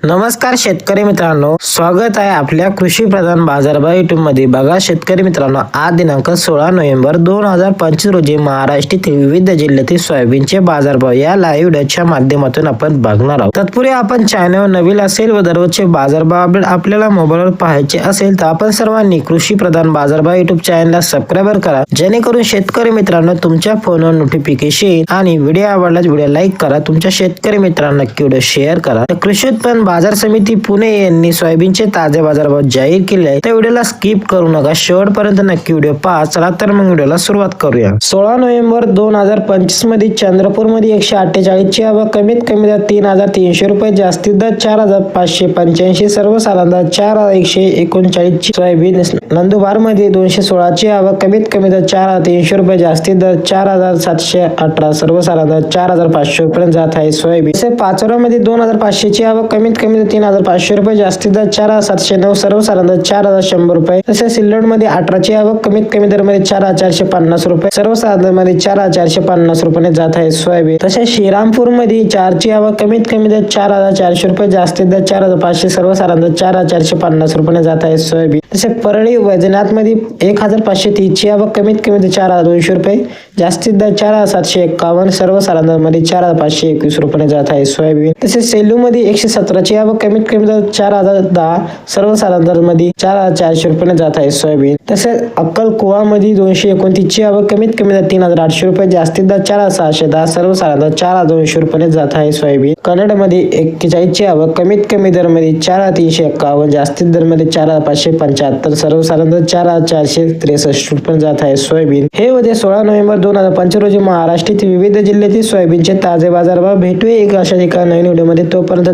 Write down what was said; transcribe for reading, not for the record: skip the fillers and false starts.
नमस्कार शेतकरी मित्रांनो, स्वागत आहे आपल्या कृषी प्रधान बाजारभाव युट्यूब मध्ये। बघा शेतकरी मित्रांनो, आज दिनांक 16 नोव्हेंबर 2025 रोजी महाराष्ट्रातील विविध जिल्ह्यातील सोयाबीनचे बाजारभाव या लाईव्ह व्हिडिओच्या माध्यमातून आपण बघणार आहोत। तत्पूर्वी आपण चॅनलवर नवीन असेल व दररोजचे बाजारभाव अपडेट आपल्याला मोबाईलवर पाहायचे असेल तर आपण सर्वांनी कृषी प्रधान बाजारभाव युट्यूब चॅनलला सबस्क्राइब करा, जेणेकरून शेतकरी मित्रांनो तुमच्या फोनवर नोटिफिकेशन येईल। आणि व्हिडिओ आवडल्यास व्हिडिओ लाईक करा, तुमच्या शेतकरी मित्रांना नक्की व्हिडिओ शेअर करा। कृषी उत्पन्न बाजार समिती पुणे यांनी सोयाबीनचे ताजे बाजारभाव जाहीर केले आहे, त्या व्हिडिओला स्किप करू नका, शेवटपर्यंत नक्की व्हिडिओ पहा। चला तर मग व्हिडिओला सुरुवात करूया। 16 नोव्हेंबर 2025 मध्ये चंद्रपूर मध्ये 148 ची आवक, कमीत कमी दर 3300 रुपये, जास्तीत दर 4585, सर्वसाधारण 4139 ची सोयाबीन। नंदुरबार मध्ये 216 ची आवक, कमीत कमी दर 4300 रुपये, जास्तीत दर 4718, सर्वसाधारण 4500 पर्यंत जात आहे सोयाबीन। तसेच पाचोरा मध्ये 2500 ची आवक, कमीत कमी दर 3500 रुपये, जास्तीत दर 4709, सर्वसाधारण 4100 रुपये। तसेच सिल्लोड मध्ये 18 ची आवक, कमीत कमी दर मध्ये 4450 रुपये, सर्वसाधारण मध्ये 4450 रुपये जात आहे सोयाबीन। तसेच श्रीरामपूर मध्ये 4 ची आवक, कमीत कमी दर 4400 रुपये, जास्तीत दर 4500, सर्वसाधारण 4450 रुपये जात आहे सोयाबीन। तसेच परळी वैजनाथ मध्ये 1530 ची आवक, कमीत कमी दर 4200 रुपये, जास्तीत दर 4751, सर्वसाधारण मध्ये 4521 रुपये जात आहे सोयाबीन। तसेच सेलू मध्ये 117 ची आवक, कमीत कमी दर 4010, सर्वसाधारण मध्ये 4400 रुपये जात आहे सोयाबीन। तसेच अक्कलकुवा मध्ये 229 ची आवक, कमीत कमी दर 3800 रुपये, जास्तीत दर 4610, सर्वसाधारण 4200 रुपये जात आहे सोयाबीन। कन्नड मध्ये 41 ची आवक, कमीत कमी दर मध्ये 4351, जास्तीत दर मध्ये 4575, सर्वसाधारण 4463 रुपये जात आहे सोयाबीन। हे होते 16 नोव्हेंबर 2025 रोजी महाराष्ट्रातील विविध जिल्ह्यातील सोयाबीनचे ताजे बाजारभाव। भेटूया एक अशा एका नवीन व्हिडिओ मध्ये, तोपर्यंत